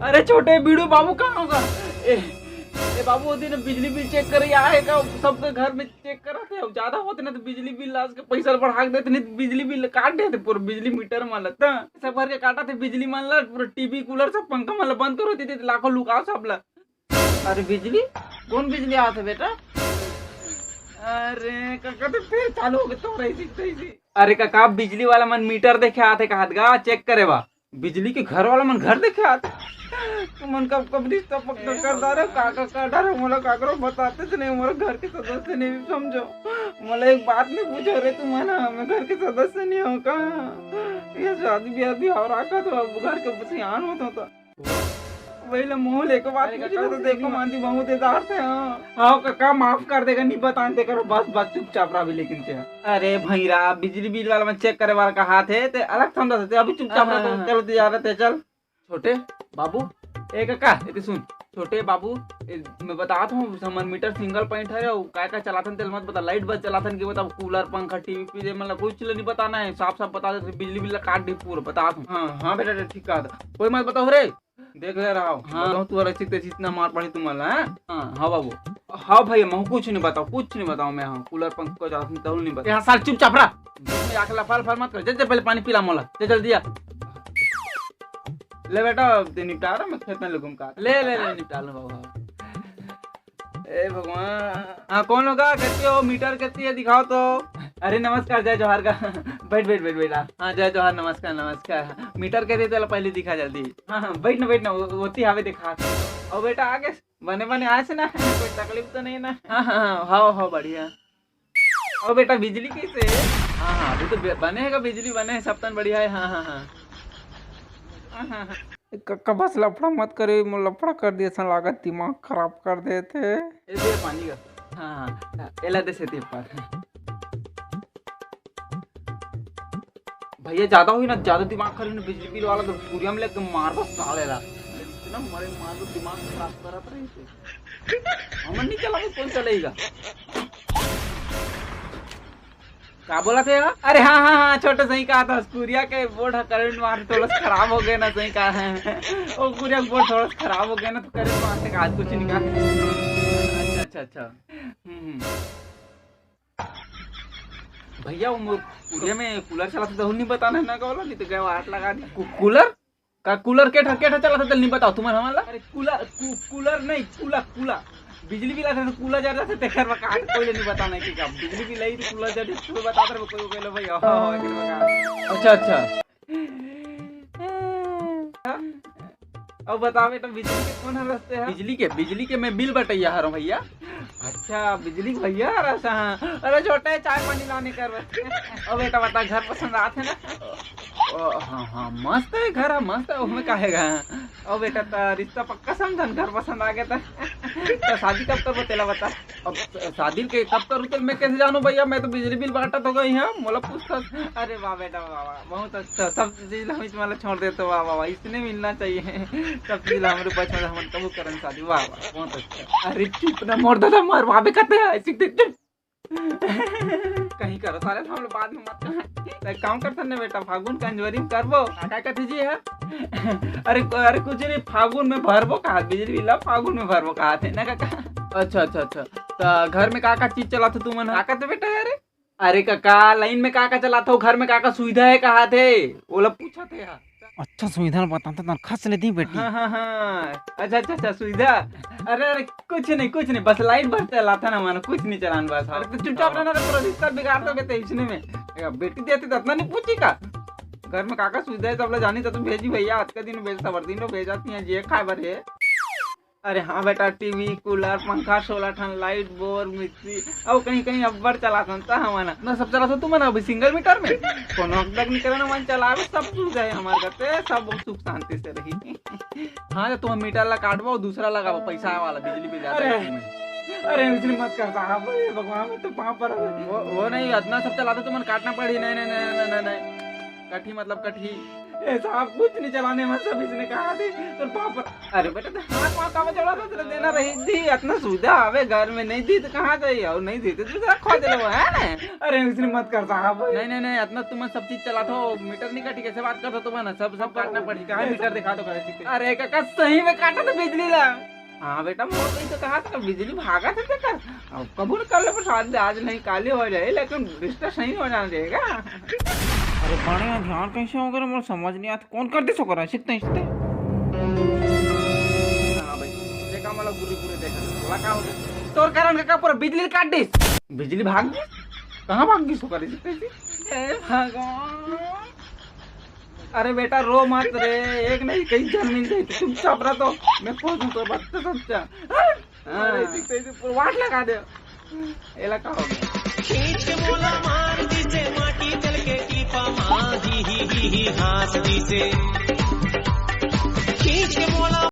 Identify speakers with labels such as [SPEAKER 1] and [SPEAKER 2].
[SPEAKER 1] अरे छोटे बीड़ू बाबू कहाँ होगा? ए बाबू वो दिन बिजली बिल चेक करे आएगा, सबके घर में चेक कराते हैं, ज्यादा होते ना तो बिजली बिल आज के पैसा बढ़ा देते, नहीं तो बिजली बिल काट देते पूरा बिजली मीटर मान लगता सब भर के काटा थे बिजली मान ला, पूरा टीवी कूलर सब पंखा मान बंद करो थे, लाखों लुकाओ सब ला। अरे बिजली कौन बिजली आते बेटा? अरे काका तो फिर चालू हो गए तो रही। अरे काका बिजली वाला मन मीटर देखे आते कहा गा चेक करे बा, बिजली के घर वाला मन घर देखे आते मन कब रिश्ता पक्का कर दारे काका का डर मोला काकरो बताते थे नहीं, मोरा घर के सदस्य नहीं समझो, मोला एक बात नहीं पूछो रे तुम ना, मैं घर के सदस्य नहीं हूँ का, ये शादी ब्याह भी हो रहा तो अब घर के सियान होता था वही ला मोह लेके बात पूछो तो देखो मानती बहुत इधर थे। हाँ काका माफ कर देगा, नहीं बताते करो बस बस चुपचाप रहा भी लेकिन क्या। अरे भैरा बिजली बिल वाला मैं चेक करे वाला कहा थे ते अलग समझा थे, अभी चुपचाप रहा तो चलो जा रहे थे। चल छोटे बाबू ए काका ये सुन छोटे बाबू मैं बताता हूँ समन मीटर सिंगल पॉइंट है, क्या क्या चलाथन तेल मत बता, लाइट बस चलाथन की बता, कूलर पंखा टीवी पीजे मतलब कुछ नहीं बताना है, साफ साफ बता दे, बिजली बिल काट दी पूरा बता दूँ। हाँ बेटा ठीक कहा था, कोई मत बताओ रे देख ले रहा हूँ। हाँ तू अच्छी इतना मार पड़ी तुम्हारा। हाँ बाबू हाँ भैया मैं कुछ नहीं बताओ मैं, हाँ कूलर पंखा चलाता नहीं बता, साल चुपचाप रहा फल फल मत कर, जल्दी पहले पानी पिला मोला जल्दी आ ले बेटा निपटा रहा मैं खेत में लगूंगा का ले निपटा लो बाबू। ए भगवान हाँ कौन होगा, कैसी हो मीटर कैसी है दिखाओ तो। अरे नमस्कार जय जवाहर का बैठ बेटा। हाँ जय जवाहर नमस्कार मीटर कैसे तो पहले दिखा जल्दी। हाँ बैठ ना होती हवे दिखा और बेटा आगे बने आए से ना कोई तकलीफ तो नहीं ना। हाँ बढ़िया। और बेटा बिजली कैसे? हाँ अभी तो बने बिजली बने सब तन बढ़िया है। हाँ कक्का बस लफड़ा मत करे, लफड़ा कर दिए सन लागत दिमाग खराब कर देते ऐसे पानी का। हाँ एला दे से पर भैया ज्यादा हुई ना, ज्यादा दिमाग खराब ना बिजली बिल वाला तो पूरी में लेके मार बस सालेला इतना मार दो दिमाग खराब करत रही थे हमन नहीं चला कौन चलेगा क्या बोला थे? अरे हाँ छोटे सही कहा था, सूर्या के बोर्ड करंट मार थोड़ा खराब हो गया ना, सही कहा है और सूर्या के बोर्ड थोड़ा खराब हो गया ना तो करंट मारने का आज कुछ नहीं कहा। अच्छा भैया वो सूर्या में कूलर चलाते तो नहीं बताना है ना का बोला, नहीं तो गया हाथ लगा दी। कूलर के चलाते तो नहीं बताओ तुम्हारा हमारा। अरे कूलर नहीं कूलर बिजली बिल आता कूलर जा रहा था तेखर बका कोई नहीं बताना कि का बिजली बिल आई तो कूलर जा रही तो बता रहे कोई बोले भाई। अच्छा अब बताओ बेटा बिजली के कौन रास्ते है? बिजली के मैं बिल बटैया हर भैया। अच्छा बिजली भैया हाँ अरे छोटे चाय पानी लाने कर अब बेटा बता घर पसंद आते ना? हाँ मस्त है घर मस्त है उसमें कहेगा। और बेटा रिश्ता पक्का समझन घर पसंद आ गया तो शादी कब कर तेला बता। अब शादी के कब करूँ तो मैं कैसे जानू भैया, मैं तो बिजली बिल बांटा तो गई है मोला पूछता। अरे वाह बेटा वाह बहुत अच्छा, सब चीज हम इसमें छोड़ देते वाह इसने मिलना चाहिए सब चीज हमारे बचपन में हम कबू करें शादी वाह बहुत अच्छा। अरे चुप ना मोर दादा मार वहाँ भी करते हैं कहीं करो सारे हम लोग बाद में मत काम करते ना बेटा, फागुन का अंजवरी में करबो क्या कहते जी है अरे कुछ नहीं फागुन में भरबो कहा बिजली बिल फागुन में भरबो कहा थे ना काका। अच्छा तो घर में का चीज चलाते तुम का कहते बेटा? अरे काका लाइन में का चलाता हो, घर में का सुविधा है कहा थे वो लोग पूछा थे। अच्छा सुविधा बताते तो खस लेती बेटी। हाँ अच्छा सुविधा। अरे कुछ नहीं बस लाइट बस चलाता ना मानो कुछ नहीं चलान बस। अरे तो चुपचाप रहना पूरा रिश्ता बिगाड़ दोगे इसने में बेटी देती तो इतना नहीं पूछी का घर में काका सुविधा है सब लोग जानी तो तुम भेजी भैया आज का दिन भेजता दिन भेजाती है जे खाए भर है। अरे हाँ बेटा टीवी कूलर पंखा 16 ठन लाइट बोर मिक्सी और कहीं अब्बर चला था हमारा ना सब चला तुम ना अभी सिंगल मीटर में कोनो तक नहीं करना मन चला सब सुख जाए हमारे घर पे सब सुख शांति से रही। हाँ तो तुम मीटर ला काटबो दूसरा लगाबो पैसा वाला बिजली बिल अरे इसलिए मत करता भगवान में तो पाँव पर वो नहीं इतना सब चलाते तुम काटना पड़ी नहीं कठी मतलब कठी ऐसा आप कुछ नहीं चलाने में सब इसने कहा थी तो पापा। अरे बेटा तो हाथ वहाँ का चला तो देना रही थी, इतना सुविधा आवे घर में नहीं दी तो कहाँ जाइए, और नहीं देते तो जरा खो दे है ना। अरे इसने मत कर साहब, नहीं नहीं नहीं इतना तुम सब चीज चला था, मीटर नहीं काटी, कैसे बात करता तुम्हें ना, सब काटना पड़ी, कहा मीटर दिखा दो कैसे। अरे काका सही में काटा तो बिजली ला। हाँ बेटा मोर नहीं तो कहा था बिजली भागा था बेटा, कबूल कर ले प्रसाद, आज नहीं काले हो जाए लेकिन रिश्ता सही हो जाना चाहिए। अरे बढ़िया ध्यान कैसे हो गया मुझे समझ नहीं आता, कौन कर दे सो कर सीखते सीखते। हाँ भाई देखा मतलब बुरी बुरी देखा बोला का हो गया तोर कारण का पूरा बिजली काट दी, बिजली भाग गई, कहाँ भाग गई सो कर सीखते। भगवान अरे बेटा रो मत रे, एक नहीं कई जन मिल गई तुम चुप रह, तो मैं पहुंचूं तो बात तो समझा। अरे सीखते पूरा वाट लगा दे, ये लगा हो गया
[SPEAKER 2] खींच के मोला मार दी से माटी चल के टीपा मार ही हाथ दी से खींच के मोला